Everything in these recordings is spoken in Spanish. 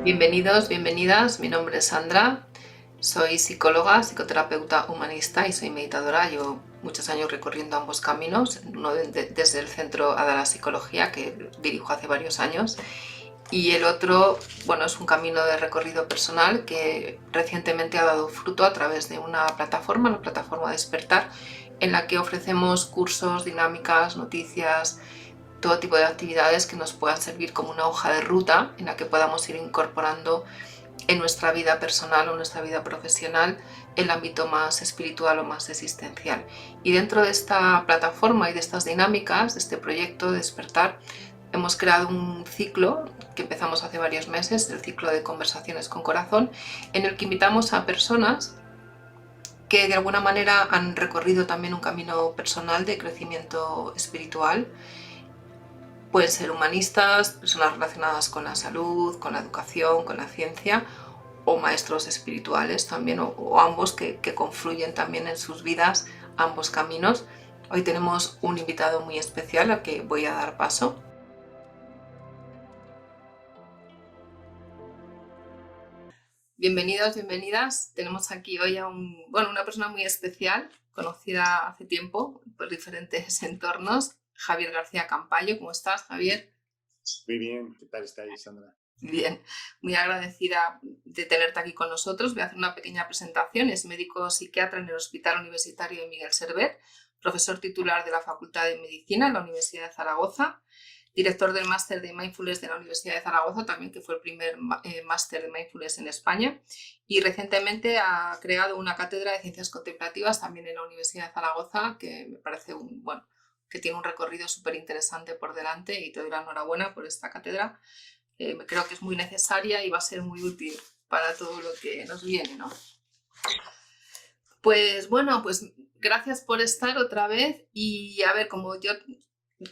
Bienvenidos, bienvenidas. Mi nombre es Sandra. Soy psicóloga, psicoterapeuta humanista y soy meditadora. Llevo muchos años recorriendo ambos caminos, uno desde el Centro Ada la Psicología, que dirijo hace varios años, y el otro, bueno, es un camino de recorrido personal que recientemente ha dado fruto a través de una plataforma, la plataforma Despertar, en la que ofrecemos cursos, dinámicas, noticias, todo tipo de actividades que nos puedan servir como una hoja de ruta en la que podamos ir incorporando en nuestra vida personal o nuestra vida profesional el ámbito más espiritual o más existencial. Y dentro de esta plataforma y de estas dinámicas, de este proyecto de Despertar, hemos creado un ciclo que empezamos hace varios meses, el ciclo de conversaciones con corazón, en el que invitamos a personas que de alguna manera han recorrido también un camino personal de crecimiento espiritual. Pueden ser humanistas, personas relacionadas con la salud, con la educación, con la ciencia, o maestros espirituales también, o ambos que confluyen también en sus vidas ambos caminos. Hoy tenemos un invitado muy especial al que voy a dar paso. Bienvenidos, bienvenidas. Tenemos aquí hoy a una persona muy especial, conocida hace tiempo por diferentes entornos, Javier García Campayo. ¿Cómo estás, Javier? Muy bien, ¿qué tal estáis, Sandra? Bien, muy agradecida de tenerte aquí con nosotros. Voy a hacer una pequeña presentación. Es médico psiquiatra en el Hospital Universitario de Miguel Servet, profesor titular de la Facultad de Medicina en la Universidad de Zaragoza, director del máster de Mindfulness de la Universidad de Zaragoza, también que fue el primer máster de Mindfulness en España, y recientemente ha creado una cátedra de ciencias contemplativas también en la Universidad de Zaragoza, que me parece que tiene un recorrido súper interesante por delante, y te doy la enhorabuena por esta cátedra. Creo que es muy necesaria y va a ser muy útil para todo lo que nos viene, ¿no? Pues bueno, pues gracias por estar otra vez y a ver, como yo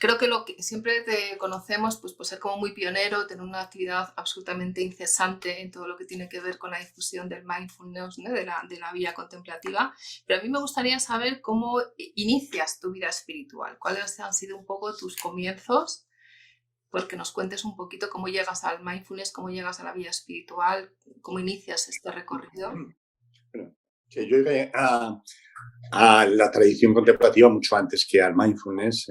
creo que lo que siempre te conocemos, pues por ser como muy pionero, tener una actividad absolutamente incesante en todo lo que tiene que ver con la difusión del mindfulness, ¿no? de la vía contemplativa, pero a mí me gustaría saber cómo inicias tu vida espiritual, cuáles han sido un poco tus comienzos, pues que nos cuentes un poquito cómo llegas al mindfulness, cómo llegas a la vida espiritual, cómo inicias este recorrido. Bueno, que yo llegué a la tradición contemplativa mucho antes que al mindfulness.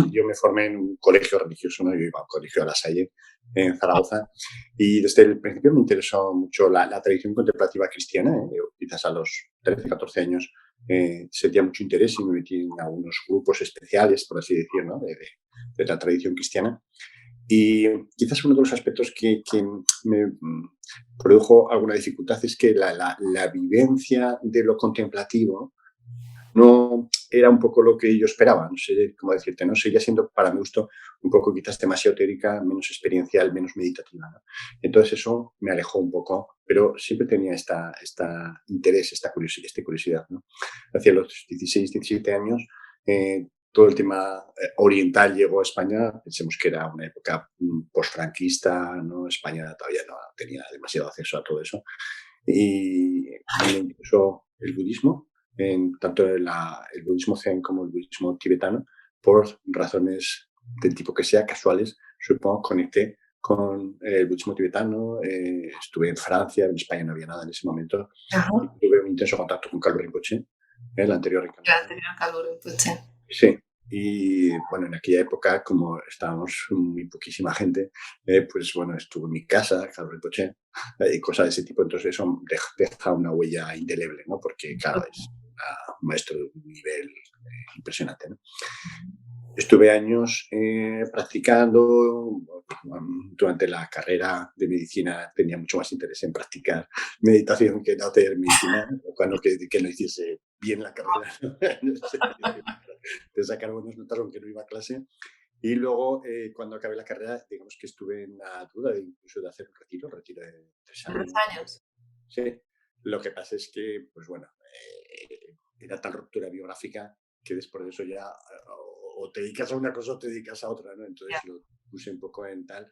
Yo me formé en un colegio religioso, ¿no? Yo iba a un colegio de La Salle, en Zaragoza, y desde el principio me interesó mucho la tradición contemplativa cristiana. Yo, quizás a los 13, 14 años sentía mucho interés y me metí en algunos grupos especiales, por así decirlo, ¿no? de la tradición cristiana. Y quizás uno de los aspectos que me produjo alguna dificultad es que la vivencia de lo contemplativo no era un poco lo que yo esperaba, no sé cómo decirte, ¿no? Seguía siendo, para mi gusto, un poco quizás demasiado teórica, menos experiencial, menos meditativa, ¿no? Entonces eso me alejó un poco, pero siempre tenía esta interés, esta curiosidad, ¿no? Hacia los 16, 17 años, todo el tema oriental llegó a España. Pensemos que era una época postfranquista, ¿no? España todavía no tenía demasiado acceso a todo eso. Y me interesó el budismo, tanto el budismo zen como el budismo tibetano, por razones del tipo que sea, casuales. Supongo conecté con el budismo tibetano. Estuve en Francia, en España no había nada en ese momento, y Ajá. tuve un intenso contacto con Carlos Rinpoche, el anterior La reencarnación. anterior calor, entonces. Sí, y bueno, en aquella época, como estábamos muy poquísima gente, pues bueno, estuvo en mi casa, Carlos Rinpoche, y cosas de ese tipo. Entonces eso deja una huella indeleble, ¿no? Porque, claro, es un maestro de un nivel impresionante, ¿no? Estuve años practicando. Durante la carrera de medicina tenía mucho más interés en practicar meditación que en hacer medicina, cuando que no hiciese bien la carrera, ¿no? En el sentido de sacar buenas notas aunque no iba a clase. Y luego, cuando acabé la carrera, digamos que estuve en la duda de incluso de hacer un retiro de 3 3 años. años. Sí, lo que pasa es que, pues bueno, era tal ruptura biográfica que después de eso ya o te dedicas a una cosa o te dedicas a otra, ¿no? Ya, Entonces lo puse un poco en tal.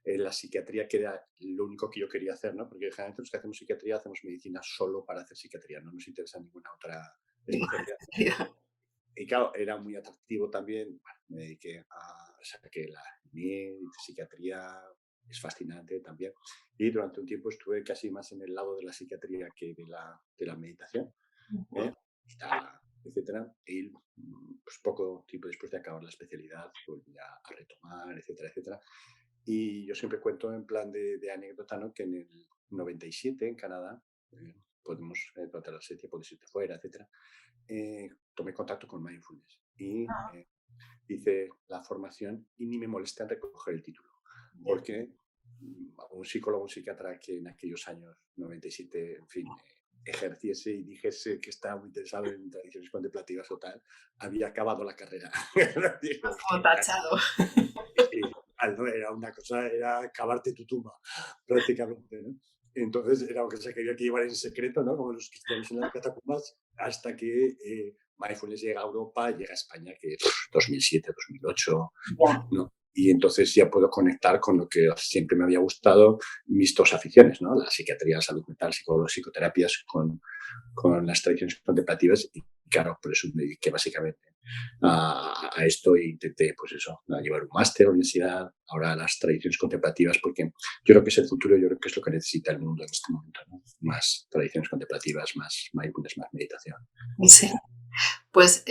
La psiquiatría, que era lo único que yo quería hacer, ¿no? Porque generalmente los que hacemos psiquiatría hacemos medicina solo para hacer psiquiatría, no nos interesa ninguna otra especialidad. ya. Y claro, era muy atractivo también. Bueno, me dediqué a saqué la MIE, psiquiatría, es fascinante también. Y durante un tiempo estuve casi más en el lado de la psiquiatría que de la meditación, ¿eh? Etcétera. Y pues poco tiempo después de acabar la especialidad volví a retomar, etcétera, etcétera. Y yo siempre cuento en plan de anécdota, ¿no? Que en el 97 en Canadá, podemos, durante la serie puedes irte fuera, etcétera, tomé contacto con Mindfulness y hice la formación y ni me molesté en recoger el título, porque un psicólogo, un psiquiatra que en aquellos años 97, en fin, ejerciese y dijese que estaba muy interesado en tradiciones contemplativas o tal, había acabado la carrera. Digo, Como tachado. sí, no era una cosa, era acabarte tu tumba, prácticamente, ¿no? Entonces era una cosa que había que llevar en secreto, ¿no? Como los cristianos en las catacumbas, hasta que Mindfulness llega a Europa, llega a España, que 2007, 2008, Ya. ¿no? Y entonces ya puedo conectar con lo que siempre me había gustado, mis dos aficiones, ¿no? La psiquiatría, la salud mental, psicoterapias con las tradiciones contemplativas y claro, por eso me dediqué básicamente a esto e intenté, pues eso, a llevar un máster, universidad, ahora a las tradiciones contemplativas, porque yo creo que es el futuro, yo creo que es lo que necesita el mundo en este momento, ¿no? Más tradiciones contemplativas, más mindfulness, más meditación. Sí. Pues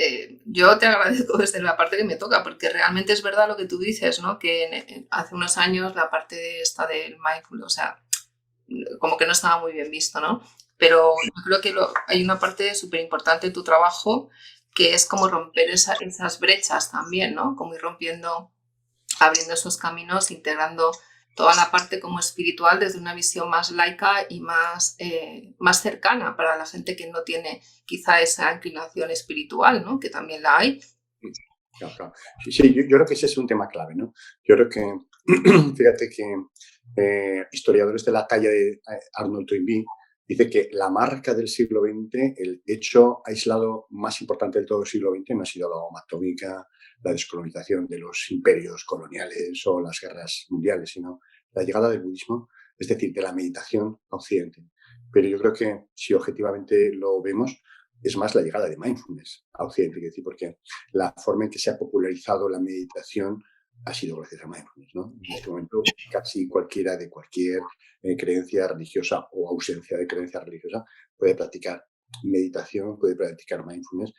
yo te agradezco desde la parte que me toca, porque realmente es verdad lo que tú dices, ¿no? Que hace unos años la parte de esta del mindfulness, o sea, como que no estaba muy bien visto, ¿no? Pero yo creo que hay una parte súper importante de tu trabajo que es como romper esas brechas también, ¿no? Como ir rompiendo, abriendo esos caminos, integrando toda la parte como espiritual desde una visión más laica y más cercana para la gente que no tiene quizá esa inclinación espiritual, ¿no? Que también la hay. Claro, claro. Sí, sí, yo creo que ese es un tema clave, ¿no? Yo creo que, fíjate que historiadores de la talla de Arnold Toynbee dice que la marca del siglo XX, el hecho aislado más importante del todo el siglo XX, no ha sido la bomba atómica, la descolonización de los imperios coloniales o las guerras mundiales, sino la llegada del budismo, es decir, de la meditación a Occidente. Pero yo creo que si objetivamente lo vemos, es más la llegada de mindfulness a Occidente, es decir, porque la forma en que se ha popularizado la meditación ha sido gracias a mindfulness, ¿no? En este momento, casi cualquiera de cualquier creencia religiosa o ausencia de creencia religiosa puede practicar meditación, puede practicar mindfulness,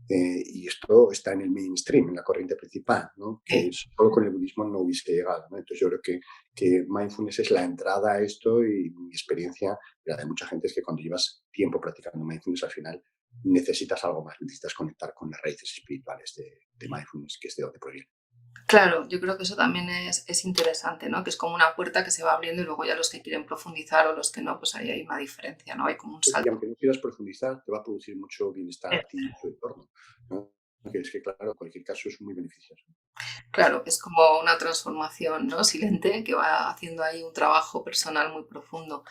y esto está en el mainstream, en la corriente principal, ¿no? Que solo con el budismo no hubiese llegado, ¿no? Entonces yo creo que mindfulness es la entrada a esto y mi experiencia, la de mucha gente, es que cuando llevas tiempo practicando mindfulness, al final necesitas algo más, necesitas conectar con las raíces espirituales de mindfulness, que es de donde proviene. Claro, yo creo que eso también es interesante, ¿no? Que es como una puerta que se va abriendo y luego ya los que quieren profundizar o los que no, pues ahí hay una diferencia, ¿no? Hay como un Y salto. aunque no quieras profundizar, te va a producir mucho bienestar a ti y a tu entorno, ¿no? Que es que, claro, en cualquier caso es muy beneficioso. Claro, es como una transformación, ¿no? Silente que va haciendo ahí un trabajo personal muy profundo.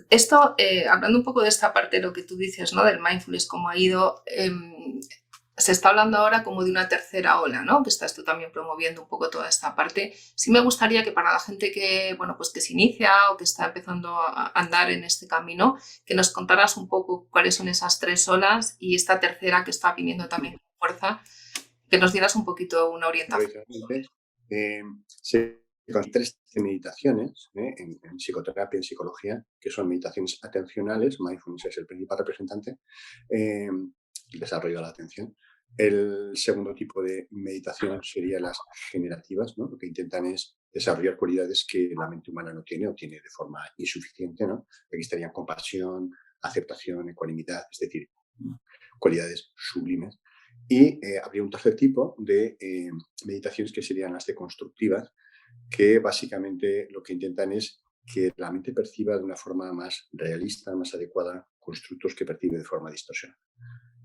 Esto, hablando un poco de esta parte de lo que tú dices, ¿no? Del mindfulness, cómo ha ido, se está hablando ahora como de una tercera ola, ¿no? Que estás tú también promoviendo un poco toda esta parte. Sí me gustaría que para la gente que, bueno, pues que se inicia o que está empezando a andar en este camino, que nos contaras un poco cuáles son esas tres olas y esta tercera que está viniendo también con fuerza, que nos dieras un poquito una orientación. Tradicionalmente, se con tres meditaciones en psicoterapia, en psicología, que son meditaciones atencionales, mindfulness es el principal representante, el desarrollo de la atención. El segundo tipo de meditación sería las generativas, ¿no? Lo que intentan es desarrollar cualidades que la mente humana no tiene o tiene de forma insuficiente, ¿no? Aquí estarían compasión, aceptación, ecuanimidad, es decir, cualidades sublimes. Y habría un tercer tipo de meditaciones que serían las deconstructivas, que básicamente lo que intentan es que la mente perciba de una forma más realista, más adecuada, constructos que percibe de forma distorsionada.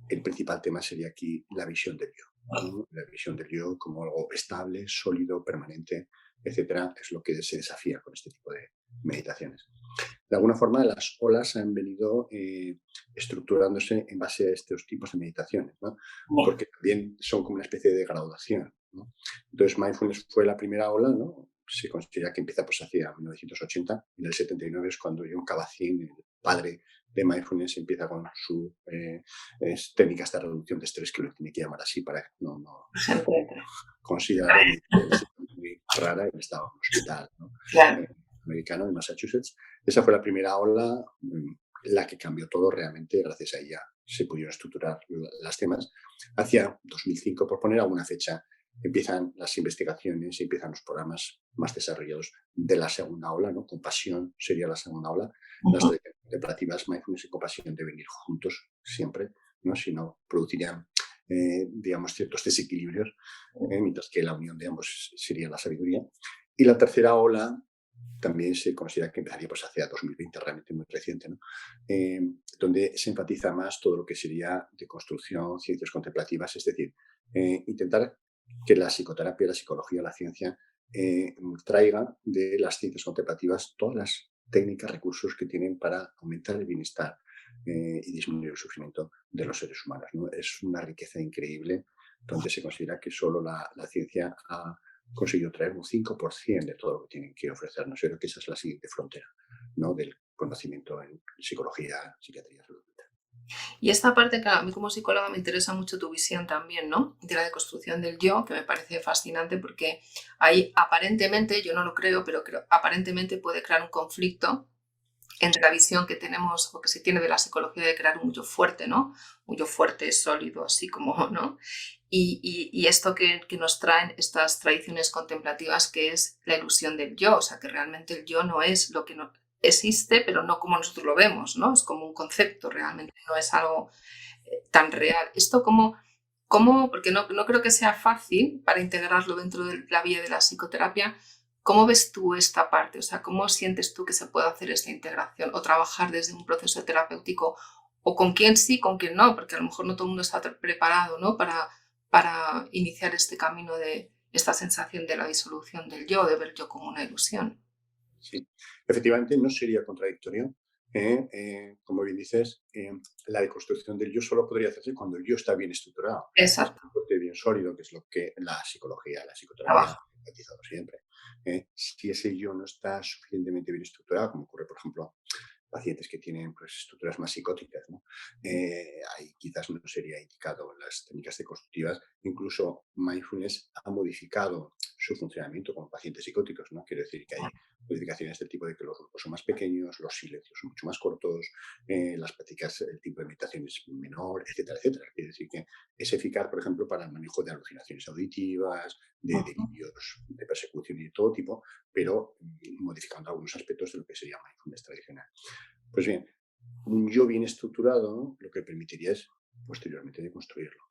El principal tema sería aquí la visión del yo, ¿no? La visión del yo como algo estable, sólido, permanente, etcétera, es lo que se desafía con este tipo de meditaciones. De alguna forma, las olas han venido estructurándose en base a estos tipos de meditaciones, ¿no? Porque también son como una especie de graduación, ¿no? Entonces, mindfulness fue la primera ola, ¿no? Se considera que empieza pues hacia 1980, en el 79 es cuando John Kabat-Zinn, el padre de mindfulness, empieza con sus técnicas de reducción de estrés, que lo tiene que llamar así para no considerar rara, él estaba en un hospital, ¿no? Claro. Americano de Massachusetts. Esa fue la primera ola, la que cambió todo realmente. Gracias a ella se pudieron estructurar las temas. Hacia 2005, por poner alguna fecha, empiezan las investigaciones y empiezan los programas más desarrollados de la segunda ola, ¿no? Compasión sería la segunda ola. Las Ujú. contemplativas, mindfulness y compasión deben ir juntos siempre, ¿no? Si no, producirían, digamos, ciertos desequilibrios, mientras que la unión de ambos sería la sabiduría. Y la tercera ola también se considera que empezaría pues hacia 2020, realmente muy reciente, ¿no? Eh, donde se enfatiza más todo lo que sería de construcción, ciencias contemplativas, es decir, intentar que la psicoterapia, la psicología, la ciencia traiga de las ciencias contemplativas todas las técnicas, recursos que tienen para aumentar el bienestar y disminuir el sufrimiento de los seres humanos, ¿no? Es una riqueza increíble donde se considera que solo la ciencia ha conseguido traer un 5% de todo lo que tienen que ofrecernos. Yo creo que esa es la siguiente frontera, ¿no? Del conocimiento en psicología, psiquiatría, salud mental. Y esta parte, claro, a mí como psicóloga me interesa mucho tu visión también, ¿no? De la deconstrucción del yo, que me parece fascinante porque ahí aparentemente, yo no lo creo, pero creo, aparentemente puede crear un conflicto entre la visión que tenemos o que se tiene de la psicología de crear un yo fuerte, ¿no? Un yo fuerte, sólido, así como, ¿no? Y esto que nos traen estas tradiciones contemplativas, que es la ilusión del yo, o sea, que realmente el yo no es lo que no, existe, pero no como nosotros lo vemos, ¿no? Es como un concepto, realmente no es algo tan real. Esto como porque no creo que sea fácil para integrarlo dentro de la vía de la psicoterapia. ¿Cómo ves tú esta parte? O sea, ¿cómo sientes tú que se puede hacer esta integración o trabajar desde un proceso terapéutico? O con quién sí, con quién no, porque a lo mejor no todo el mundo está preparado, ¿no? Para iniciar este camino de esta sensación de la disolución del yo, de ver yo como una ilusión. Sí. Efectivamente, no sería contradictorio. Como bien dices, la deconstrucción del yo solo podría hacerse cuando el yo está bien estructurado, Exacto. bien fuerte, bien sólido, que es lo que la psicología, la psicoterapia ha Trabajo. enfatizado siempre. Si ese yo no está suficientemente bien estructurado, como ocurre, por ejemplo, pacientes que tienen pues, estructuras más psicóticas, ¿no? Ahí quizás no sería indicado las técnicas deconstructivas. Incluso mindfulness ha modificado su funcionamiento con pacientes psicóticos, ¿no? Quiero decir que hay modificaciones del tipo de que los grupos son más pequeños, los silencios son mucho más cortos, las prácticas, el tipo de meditación es menor, etcétera, etcétera. Quiere decir que es eficaz, por ejemplo, para el manejo de alucinaciones auditivas, de delirios de persecución y de todo tipo, pero modificando algunos aspectos de lo que sería mindfulness tradicional. Pues bien, un yo bien estructurado, ¿no? Lo que permitiría es posteriormente deconstruirlo.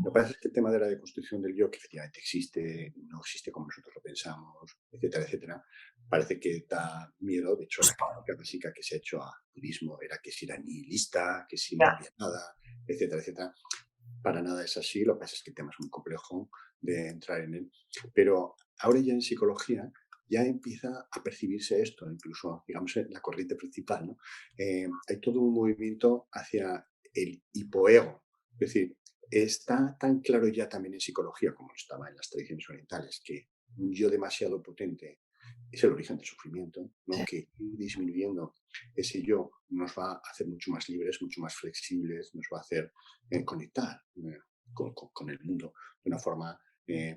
Lo que pasa es que el tema de la deconstrucción del yo, que efectivamente existe, no existe como nosotros lo pensamos, etcétera, etcétera, parece que da miedo. De hecho, la crítica básica que se ha hecho al budismo era que si era nihilista, que si no Ya. había nada, etcétera, etcétera. Para nada es así. Lo que pasa es que el tema es muy complejo de entrar en él. Pero ahora ya en psicología ya empieza a percibirse esto, incluso, digamos, en la corriente principal, ¿no? Hay todo un movimiento hacia el hipoego. Es decir, está tan claro ya también en psicología, como estaba en las tradiciones orientales, que un yo demasiado potente es el origen del sufrimiento, ¿no? Que ir disminuyendo ese yo nos va a hacer mucho más libres, mucho más flexibles, nos va a hacer conectar con el mundo de una forma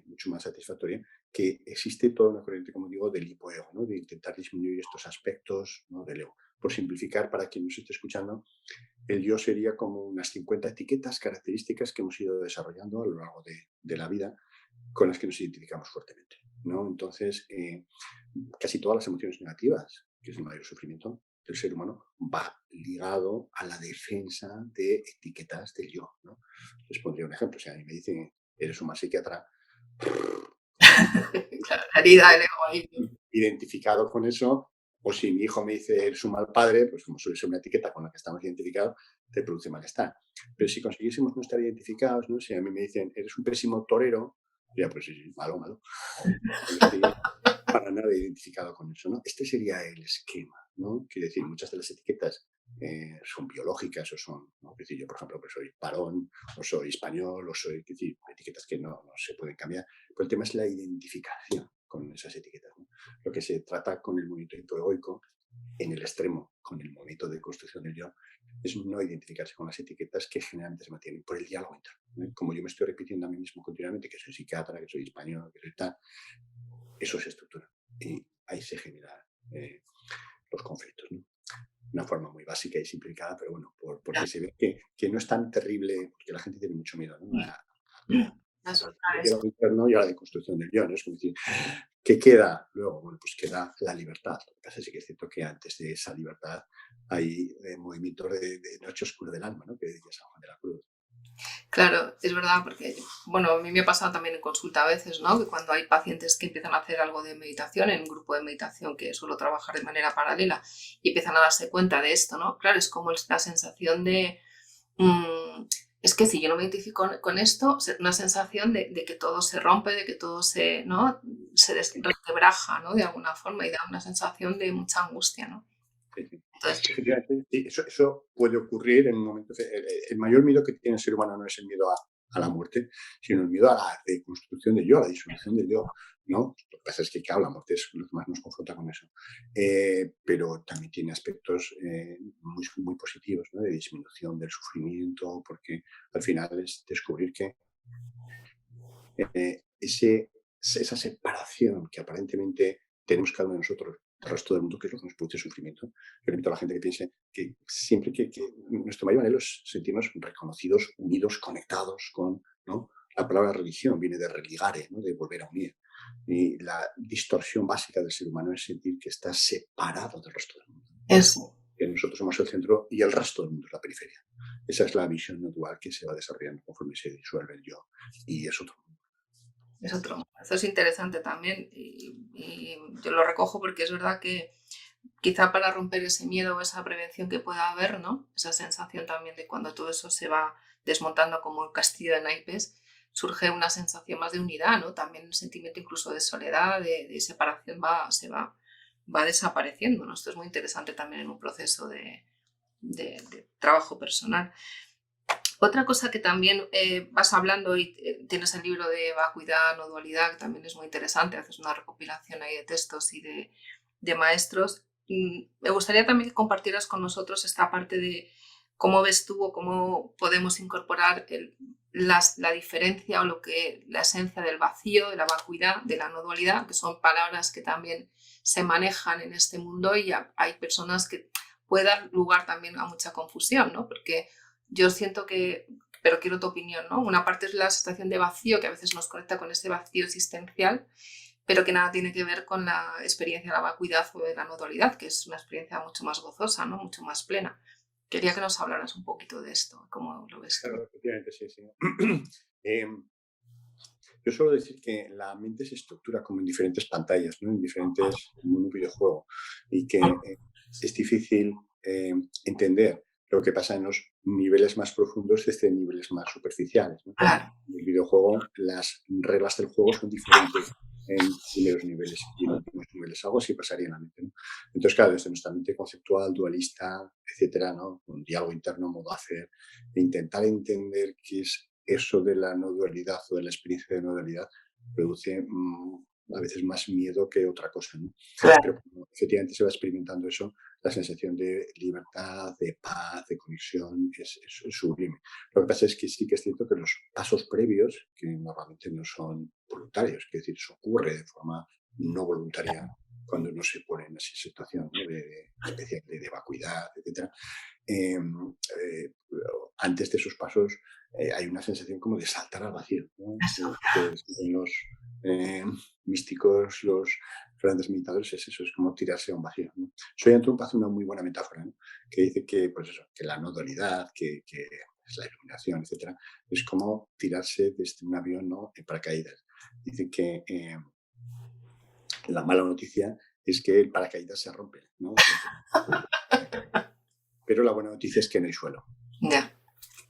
mucho más satisfactoria, que existe toda una corriente, como digo, del hipoego, ¿no? De intentar disminuir estos aspectos, ¿no? Del ego. Por simplificar, para quien nos esté escuchando, el yo sería como unas 50 etiquetas, características que hemos ido desarrollando a lo largo de la vida con las que nos identificamos fuertemente, ¿no? Entonces, casi todas las emociones negativas, que es el mayor sufrimiento del ser humano, va ligado a la defensa de etiquetas del yo, ¿no? Les pondría un ejemplo. Si a mí me dicen, eres un mal psiquiatra, Claro, la herida del ego ahí. identificado con eso, o si mi hijo me dice, eres un mal padre, pues como suele ser una etiqueta con la que estamos identificados, te produce malestar. Pero si consiguiésemos no estar identificados, ¿no? Si a mí me dicen, eres un pésimo torero, ya, pues sí, sí, malo, malo. No estoy para nada identificado con eso, ¿no? Este sería el esquema, ¿no? Quiere decir, muchas de las etiquetas son biológicas o son, ¿no? Es decir, yo, por ejemplo, pues soy varón, o soy español, o soy, es decir, etiquetas que no se pueden cambiar. Pero el tema es la identificación con esas etiquetas, ¿no? Lo que se trata con el movimiento hipoegoico, en el extremo, con el movimiento de construcción del yo, es no identificarse con las etiquetas que generalmente se mantienen por el diálogo interno. ¿Eh? Como yo me estoy repitiendo a mí mismo continuamente que soy psiquiatra, que soy español, que soy tal, eso se estructura y ahí se generan los conflictos, ¿no? Una forma muy básica y simplificada, pero bueno, porque se ve que no es tan terrible, porque la gente tiene mucho miedo, ¿no? A soltar El eso. diálogo interno y a la deconstrucción del yo, ¿no? Es como decir, ¿qué queda luego? Bueno, pues queda la libertad. Lo que pasa es que es cierto que antes de esa libertad hay movimientos de noche oscura del alma, ¿no? Que decía San Juan de la Cruz. Claro, es verdad, porque, bueno, a mí me ha pasado también en consulta a veces, ¿no? Que cuando hay pacientes que empiezan a hacer algo de meditación, en un grupo de meditación que suelo trabajar de manera paralela, y empiezan a darse cuenta de esto, ¿no? Claro, es como la sensación de, es que si yo no me identifico con esto, una sensación de que todo se rompe, de que todo se, ¿no? Se resquebraja, ¿no? De alguna forma, y da una sensación de mucha angustia, ¿no? Sí, sí. Entonces, Efectivamente, sí, eso puede ocurrir en un momento. El mayor miedo que tiene el ser humano no es el miedo a la muerte, sino el miedo a la deconstrucción del yo, a la disolución del yo, ¿no? Lo que pasa es que, claro, la muerte es lo que más nos confronta con eso. Pero también tiene aspectos muy, muy positivos, ¿no? De disminución del sufrimiento, porque al final es descubrir que esa separación que aparentemente tenemos cada uno de nosotros del resto del mundo, que es lo que nos produce sufrimiento. Yo le invito a la gente que piense que siempre que nuestro mayor anhelo es sentirnos reconocidos, unidos, conectados con, ¿no? La palabra religión viene de religare, ¿no? De volver a unir. Y la distorsión básica del ser humano es sentir que está separado del resto del mundo. eso. Que nosotros somos el centro y el resto del mundo es la periferia. Esa es la visión natural que se va desarrollando conforme se disuelve el yo y es otro. Es otro. Eso es interesante también y yo lo recojo porque es verdad que quizá para romper ese miedo o esa prevención que pueda haber, ¿no? Esa sensación también de cuando todo eso se va desmontando como el castillo de naipes, surge una sensación más de unidad, ¿no? También el sentimiento incluso de soledad, de separación va desapareciendo, ¿no? Esto es muy interesante también en un proceso de trabajo personal. Otra cosa que también vas hablando y tienes el libro de vacuidad, no dualidad, que también es muy interesante, haces una recopilación ahí de textos y de maestros. Me gustaría también que compartieras con nosotros esta parte de cómo ves tú o cómo podemos incorporar la diferencia o la esencia del vacío, de la vacuidad, de la no dualidad, que son palabras que también se manejan en este mundo y hay personas que puede dar lugar también a mucha confusión, ¿no? Porque yo siento que, pero quiero tu opinión, ¿no? Una parte es la sensación de vacío que a veces nos conecta con ese vacío existencial, pero que nada tiene que ver con la experiencia de la vacuidad o de la no dualidad, que es una experiencia mucho más gozosa, ¿no? Mucho más plena. Quería que nos hablaras un poquito de esto, cómo lo ves tú. Claro, efectivamente, sí, sí. Eh, yo suelo decir que la mente se estructura como en diferentes pantallas, ¿no? En diferentes, como en un videojuego, y que es difícil entender lo que pasa en los niveles más profundos desde niveles más superficiales, ¿no? Claro, En el videojuego, las reglas del juego son diferentes en primeros niveles y en últimos niveles. Algo así pasaría en la mente, ¿no? Entonces, claro, desde nuestra mente conceptual, dualista, etcétera, ¿no? Un diálogo interno, modo hacer, e intentar entender qué es eso de la no dualidad o de la experiencia de no dualidad produce a veces más miedo que otra cosa, ¿no? claro. Pero como efectivamente se va experimentando eso, la sensación de libertad, de paz, de conexión es sublime. Lo que pasa es que sí que es cierto que los pasos previos, que normalmente no son voluntarios, es decir, eso ocurre de forma no voluntaria cuando uno se pone en esa situación, ¿no? especial de vacuidad, etcétera. eh, eh, Antes de esos pasos hay una sensación como de saltar al vacío, ¿no? Eso. Que en los eh, místicos, los grandes meditadores, es eso, es como tirarse a un vacío, ¿no? Soy Trump hace una muy buena metáfora, ¿no? Que dice que, pues eso, que la no dualidad, que es la iluminación, etcétera, es como tirarse desde un avión, ¿no? En paracaídas. Dice que la mala noticia es que el paracaídas se rompe, ¿no? Pero la buena noticia es que no hay suelo. Ya.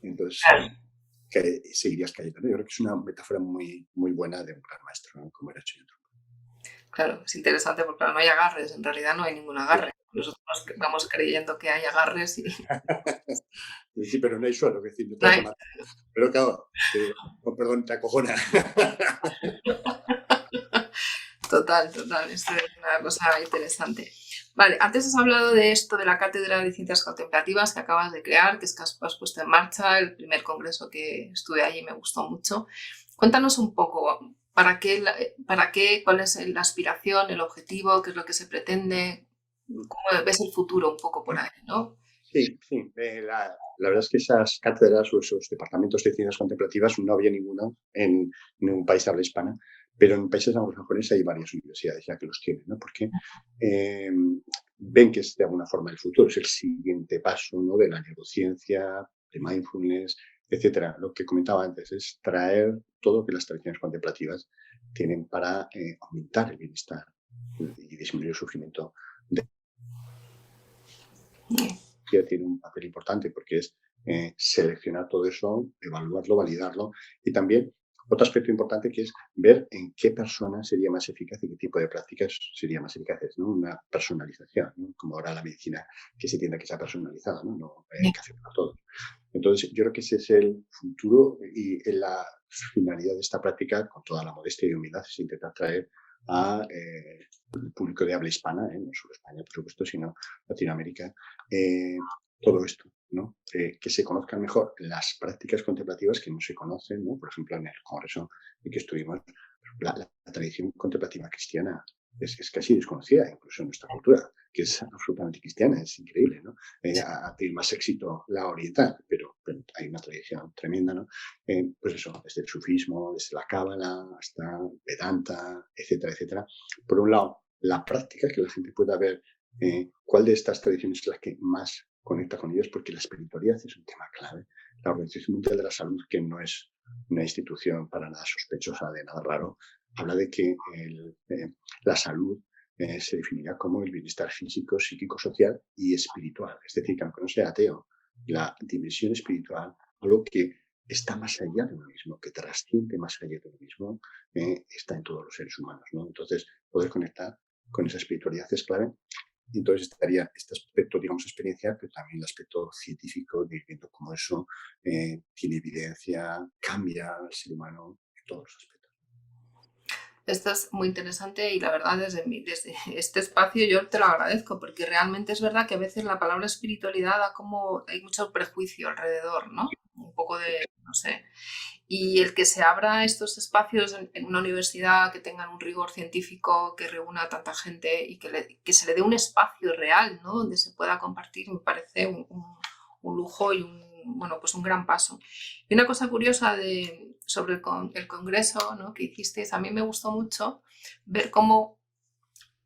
Entonces, Claro. que seguirías cayendo, ¿no? Yo creo que es una metáfora muy, muy buena de un gran maestro, ¿no? Como era Chillon. Claro, es interesante porque claro, no hay agarres, en realidad no hay ningún Sí. agarre. Nosotros vamos creyendo que hay agarres y Sí, pero no hay suelo, es decir, no te no vas a hay. matar. Pero claro, oh, perdón, te acojona. Total, total, esto es una cosa interesante. Vale, antes has hablado de esto de la Cátedra de Ciencias Contemplativas que acabas de crear, que es que has puesto en marcha, el primer congreso que estuve allí me gustó mucho. Cuéntanos un poco, para qué, cuál es la aspiración, el objetivo, qué es lo que se pretende, cómo ves el futuro un poco por ahí, ¿no? Sí, sí. La verdad es que esas cátedras o esos departamentos de ciencias contemplativas no había ninguno en ningún país de habla hispana, pero en países anglosajones hay varias universidades ya que los tienen, ¿no? Porque eh, ven que es de alguna forma el futuro, es el siguiente paso, ¿no? De la neurociencia, de mindfulness, etcétera. Lo que comentaba antes es traer todo lo que las tradiciones contemplativas tienen para aumentar el bienestar y disminuir el sufrimiento tiene un papel importante porque es seleccionar todo eso, evaluarlo, validarlo y también otro aspecto importante que es ver en qué persona sería más eficaz y qué tipo de prácticas serían más eficaces, ¿no? Una personalización, ¿no? Como ahora la medicina que se tiende a que sea personalizada, ¿no? No hay que hacerlo a todos. Entonces, yo creo que ese es el futuro y la finalidad de esta práctica, con toda la modestia y humildad, es intentar traer a el público de habla hispana, no solo España, por supuesto, sino Latinoamérica, todo esto, ¿no? Que se conozcan mejor las prácticas contemplativas que no se conocen, ¿no? Por ejemplo, en el congreso en que estuvimos, la tradición contemplativa cristiana es casi desconocida, incluso en nuestra cultura, que es absolutamente cristiana, es increíble, ¿no? Ha tenido más éxito la oriental, pero hay una tradición tremenda, ¿no? Pues eso, desde el sufismo, desde la cábala hasta Vedanta, etcétera, etcétera. Por un lado, la práctica, que la gente pueda ver cuál de estas tradiciones es la que más conecta con ellos, porque la espiritualidad es un tema clave. La Organización Mundial de la Salud, que no es una institución para nada sospechosa de nada raro, habla de que la salud se definirá como el bienestar físico, psíquico, social y espiritual. Es decir, que aunque no sea ateo, la dimensión espiritual, algo que está más allá de uno mismo, que trasciende más allá de uno mismo, está en todos los seres humanos, ¿no? Entonces, poder conectar con esa espiritualidad es clave. Y entonces estaría este aspecto, digamos, experiencial, pero también el aspecto científico, de viendo cómo eso tiene evidencia, cambia al ser humano en todos los aspectos. Esto es muy interesante y la verdad desde este espacio yo te lo agradezco porque realmente es verdad que a veces la palabra espiritualidad da como, hay mucho prejuicio alrededor, ¿no? Un poco de, no sé. Y el que se abra estos espacios en una universidad que tengan un rigor científico, que reúna a tanta gente y que se le dé un espacio real, ¿no? Donde se pueda compartir, me parece un lujo y bueno, pues un gran paso. Y una cosa curiosa sobre el congreso, ¿no? Que hicisteis, a mí me gustó mucho ver cómo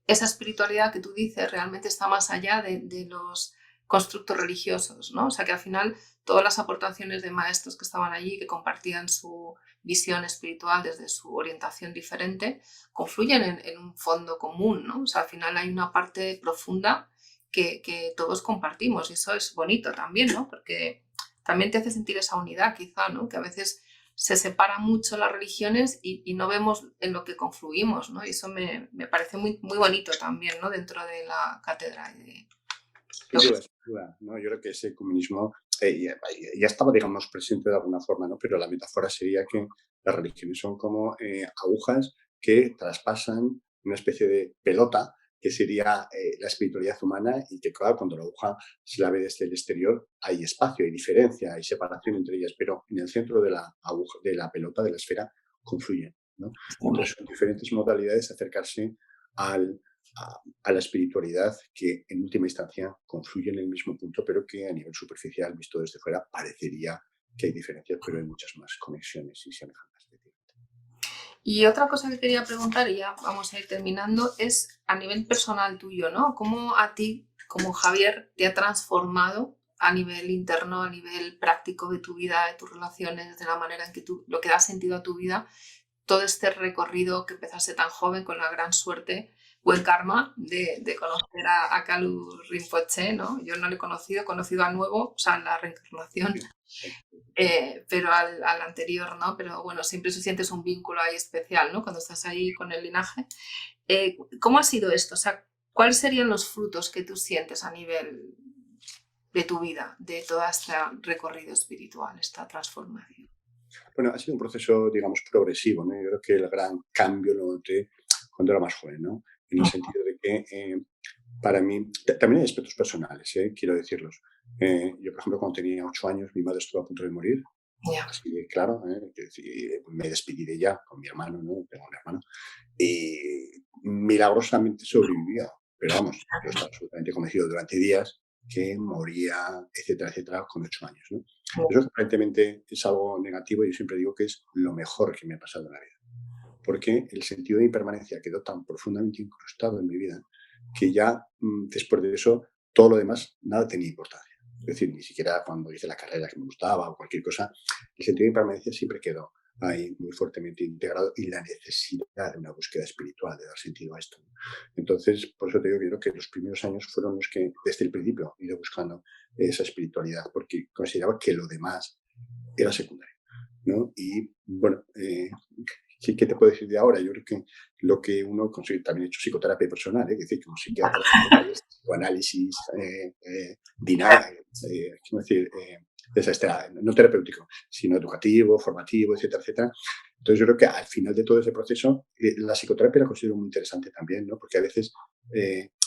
esa espiritualidad que tú dices realmente está más allá de los constructos religiosos, ¿no? O sea que al final todas las aportaciones de maestros que estaban allí, que compartían su visión espiritual desde su orientación diferente, confluyen en un fondo común, ¿no? O sea, al final hay una parte profunda que todos compartimos y eso es bonito también, ¿no? Porque también te hace sentir esa unidad quizá, ¿no? Que a veces se separan mucho las religiones y no vemos en lo que confluimos, ¿no? Y eso me parece muy, muy bonito también, ¿no? Dentro de la cátedra. Sin duda, sin duda, ¿no? Yo creo que ese comunismo ya estaba, digamos, presente de alguna forma, ¿no? Pero la metáfora sería que las religiones son como agujas que traspasan una especie de pelota que sería la espiritualidad humana y que, claro, cuando la aguja se la ve desde el exterior hay espacio, hay diferencia, hay separación entre ellas, pero en el centro de la aguja, de la pelota, de la esfera, confluyen, ¿no? Entonces son diferentes modalidades de acercarse al, a la espiritualidad que en última instancia confluyen en el mismo punto, pero que a nivel superficial, visto desde fuera, parecería que hay diferencias, pero hay muchas más conexiones y semejanzas. Y otra cosa que quería preguntar, y ya vamos a ir terminando, es a nivel personal tuyo, ¿no? ¿Cómo a ti, como Javier, te ha transformado a nivel interno, a nivel práctico de tu vida, de tus relaciones, de la manera en que lo que da sentido a tu vida, todo este recorrido que empezaste tan joven con la gran suerte, buen karma, de conocer a Kalu Rinpoche, ¿no? Yo no le he conocido a nuevo, o sea, la reencarnación, pero al anterior, ¿no? Pero bueno, siempre se sientes un vínculo ahí especial, ¿no? Cuando estás ahí con el linaje. ¿Cómo ha sido esto? O sea, ¿cuáles serían los frutos que tú sientes a nivel de tu vida, de todo este recorrido espiritual, esta transformación? Bueno, ha sido un proceso, digamos, progresivo, ¿no? Yo creo que el gran cambio lo noté cuando era más joven, ¿no? En el sentido de que para mí, también hay aspectos personales, quiero decirlos. Yo, por ejemplo, cuando tenía 8 años, mi madre estuvo a punto de morir Ya. así de claro, me despedí de ella con mi hermano, ¿no? Tengo un hermano, y milagrosamente sobrevivió. Pero vamos, yo estaba absolutamente convencido durante días que moría, etcétera, etcétera, con 8 años, ¿no? Eso aparentemente es algo negativo y yo siempre digo que es lo mejor que me ha pasado en la vida, porque el sentido de impermanencia quedó tan profundamente incrustado en mi vida que ya después de eso todo lo demás nada tenía importancia. Es decir, ni siquiera cuando hice la carrera que me gustaba o cualquier cosa, el sentido de impermanencia siempre quedó ahí muy fuertemente integrado y la necesidad de una búsqueda espiritual, de dar sentido a esto. Entonces, por eso te digo que creo que los primeros años fueron los que desde el principio he ido buscando esa espiritualidad, porque consideraba que lo demás era secundario, ¿no? Y bueno, ¿qué te puedo decir de ahora? Yo creo que lo que uno consigue, también he hecho psicoterapia personal, es decir, como psiquiatra, psicoanálisis, ¿cómo decir? No terapéutico, sino educativo, formativo, etcétera, etcétera. Entonces yo creo que al final de todo ese proceso, la psicoterapia la considero muy interesante también, ¿no? Porque a veces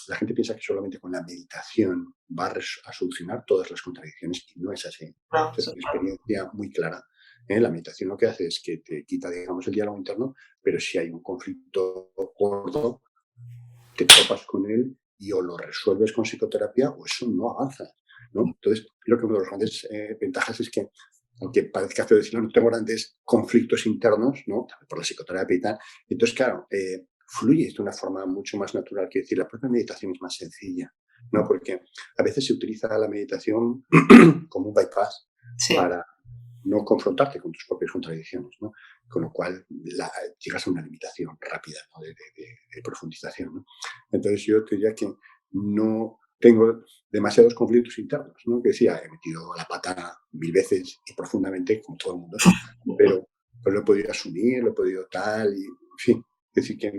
la gente piensa que solamente con la meditación va a solucionar todas las contradicciones y no es así. No, Es una experiencia muy clara. La meditación lo que hace es que te quita, digamos, el diálogo interno, pero si hay un conflicto gordo, te topas con él y o lo resuelves con psicoterapia o eso no avanza, ¿no? Entonces, creo que una de las grandes ventajas es que, aunque parezca feo decirlo, no tengo grandes conflictos internos, ¿no? También por la psicoterapia y tal. Entonces, claro, fluye de una forma mucho más natural, que decir, la propia meditación es más sencilla, ¿no? Porque a veces se utiliza la meditación como un bypass sí. para no confrontarte con tus propias contradicciones, ¿no? Con lo cual llegas a una limitación rápida, ¿no? de profundización, ¿no? Entonces yo te diría que no tengo demasiados conflictos internos, ¿no? Que decía, he metido la pata 1000 veces y profundamente, como todo el mundo, pero pues lo he podido asumir, lo he podido tal, y en fin. Es decir, que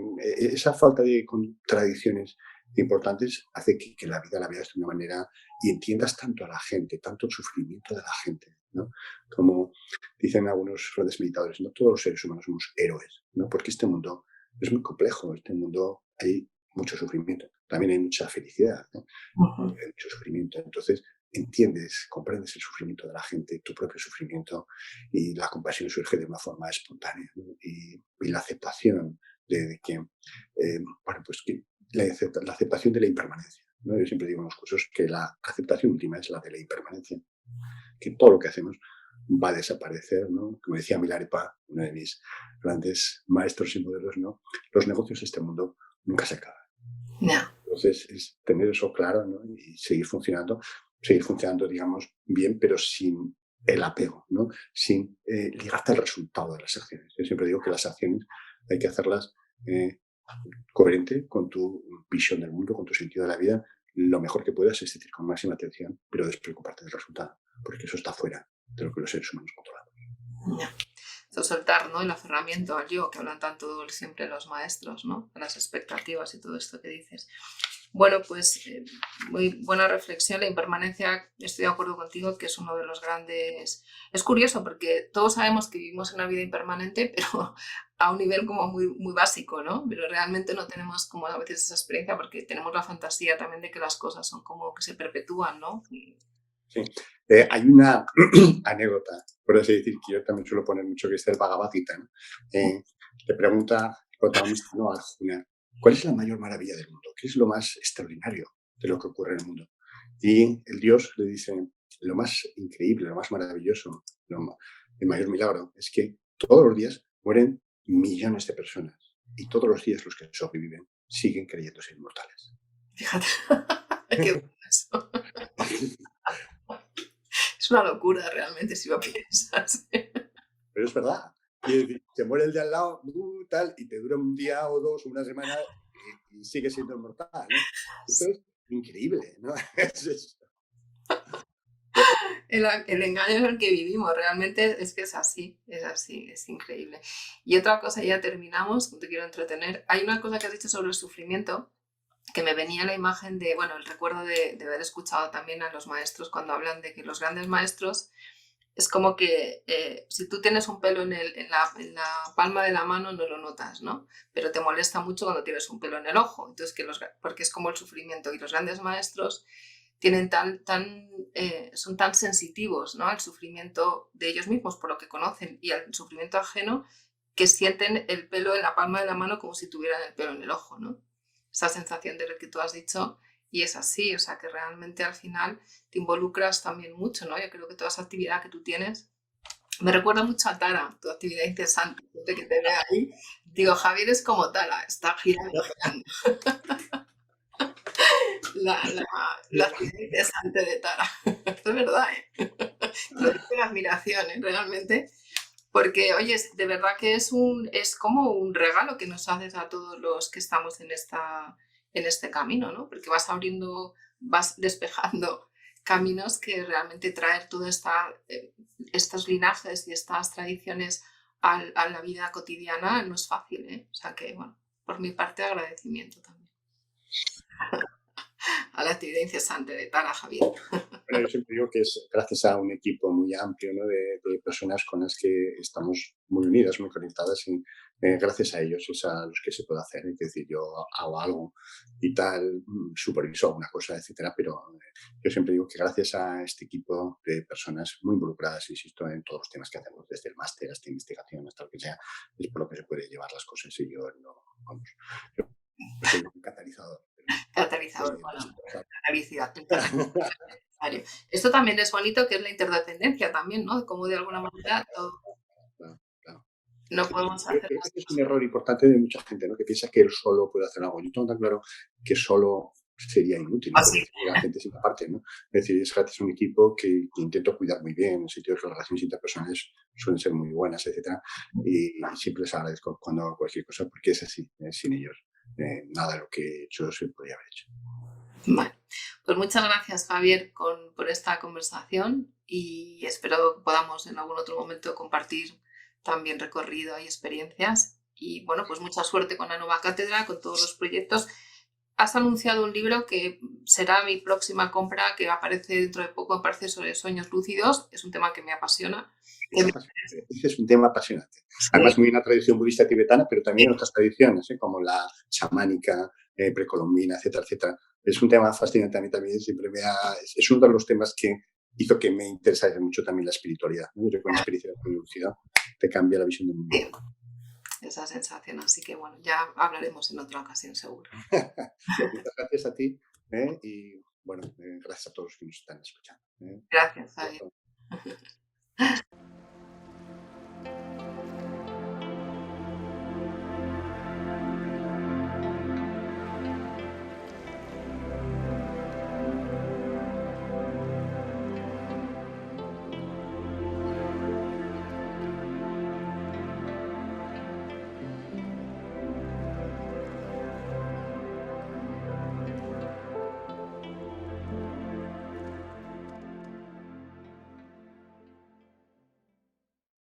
esa falta de contradicciones importantes hace que la vida la veas de una manera y entiendas tanto a la gente, tanto el sufrimiento de la gente, ¿no? Como dicen algunos grandes meditadores, no todos los seres humanos somos héroes, ¿no? Porque este mundo es muy complejo, este mundo hay mucho sufrimiento, también hay mucha felicidad, ¿no? Ujú. Hay mucho sufrimiento. Entonces, entiendes, comprendes el sufrimiento de la gente, tu propio sufrimiento, y la compasión surge de una forma espontánea, ¿no? Y la aceptación de que, bueno, pues que la aceptación de la impermanencia, ¿no? Yo siempre digo en los cursos que la aceptación última es la de la impermanencia, que todo lo que hacemos va a desaparecer, ¿no? Como decía Milarepa, uno de mis grandes maestros y modelos, ¿no? Los negocios de este mundo nunca se acaban. Ya. Entonces, es tener eso claro, ¿no? Y seguir funcionando, digamos, bien, pero sin el apego, ¿no? Sin ligarte al resultado de las acciones. Yo siempre digo que las acciones hay que hacerlas eh, coherente con tu visión del mundo, con tu sentido de la vida, lo mejor que puedas, es decir, con máxima atención, pero despreocuparte del resultado, porque eso está fuera de lo que los seres humanos controlamos. Ya. Eso soltar, ¿no? El aferramiento al yo, que hablan tanto siempre los maestros, ¿no? Las expectativas y todo esto que dices. Bueno, pues muy buena reflexión. La impermanencia, estoy de acuerdo contigo, que es uno de los grandes... Es curioso porque todos sabemos que vivimos una vida impermanente, pero a un nivel como muy, muy básico, ¿no? Pero realmente no tenemos como a veces esa experiencia porque tenemos la fantasía también de que las cosas son como que se perpetúan, ¿no? Y... Sí. Hay una anécdota, por así decir, que yo también suelo poner mucho, que es el Bhagavad Gita, ¿no? Le pregunta el protagonista, ¿no?, a Arjuna, ¿cuál es la mayor maravilla del mundo? ¿Qué es lo más extraordinario de lo que ocurre en el mundo? Y el dios le dice, lo más increíble, lo más maravilloso, el mayor milagro es que todos los días mueren millones de personas y todos los días los que sobreviven siguen creyéndose inmortales. Fíjate, qué bueno eso. Es una locura realmente si lo piensas. Pero es verdad. Quiere decir, se muere el de al lado, tal, y te dura un día o dos, una semana, y sigue siendo inmortal, ¿no? Esto es increíble, ¿no? El engaño en el que vivimos, realmente es que es así, es increíble. Y otra cosa, ya terminamos, no te quiero entretener. Hay una cosa que has dicho sobre el sufrimiento, que me venía la imagen de, bueno, el recuerdo de haber escuchado también a los maestros cuando hablan de que los grandes maestros es como que si tú tienes un pelo en la palma de la mano no lo notas, ¿no? Pero te molesta mucho cuando tienes un pelo en el ojo, entonces porque es como el sufrimiento. Y los grandes maestros tienen son tan sensitivos, ¿no?, al sufrimiento de ellos mismos por lo que conocen y al sufrimiento ajeno, que sienten el pelo en la palma de la mano como si tuvieran el pelo en el ojo, ¿no? Esa sensación de lo que tú has dicho, y es así, o sea, que realmente al final te involucras también mucho, ¿no? Yo creo que toda esa actividad que tú tienes me recuerda mucho a Tara, tu actividad incesante, gente que te ve ahí. Digo, Javier es como Tara, está girando, girando. La, la actividad incesante de Tara. Es verdad, ¿eh? Lo digo en admiración, ¿eh? Realmente. Porque, oye, de verdad que es como un regalo que nos haces a todos los que estamos en este camino, ¿no? Porque vas abriendo, vas despejando caminos que realmente traer todos estos linajes y estas tradiciones a la vida cotidiana no es fácil, ¿eh? O sea que, bueno, por mi parte agradecimiento también a la actividad incesante de Tara, Javier. Bueno, yo siempre digo que es gracias a un equipo muy amplio, ¿no?, de personas con las que estamos muy unidas, muy conectadas y gracias a ellos es a los que se puede hacer. Es decir, yo hago algo y tal, superviso una cosa, etcétera, pero yo siempre digo que gracias a este equipo de personas muy involucradas, insisto, en todos los temas que hacemos, desde el máster hasta investigación, hasta lo que sea, es por lo que se puede llevar las cosas y yo no, vamos, yo soy un catalizador. Catalizador, Pues, bueno, la felicidad. Vale. Esto también es bonito, que es la interdependencia también, ¿no? Como de alguna manera claro, claro. no podemos Creo hacer que las ese es un cosas. error importante de mucha gente, ¿no?, que piensa que él solo puede hacer algo. Yo tengo tan claro que solo sería inútil, ¿no?, porque Así. la gente siempre aparte, ¿no? Es decir, es gracias a un equipo que intento cuidar muy bien, en el sentido de que las relaciones interpersonales suelen ser muy buenas, etcétera, y siempre les agradezco cuando hago cualquier cosa, porque es así, sin ellos nada de lo que he hecho se podría haber hecho. Vale. Pues muchas gracias, Javier, por esta conversación y espero que podamos en algún otro momento compartir también recorrido y experiencias. Y bueno, pues mucha suerte con la nueva cátedra, con todos los proyectos. Has anunciado un libro que será mi próxima compra, que aparece dentro de poco, aparece sobre sueños lúcidos. Es un tema que me apasiona. Que Es me- apasionante, ese es un tema apasionante. sí, Además, muy en la tradición budista tibetana, pero también en otras tradiciones, como la chamánica, precolombina, etcétera, etcétera. Es un tema fascinante a mí también, siempre es uno de los temas que hizo que me interesase mucho también la espiritualidad, ¿no? Yo creo que una experiencia de lúcida te cambia la visión del mundo. sí, esa sensación. Así que bueno, ya hablaremos en otra ocasión seguro. Pues muchas gracias a ti y bueno, gracias a todos los que nos están escuchando. Gracias, Javier.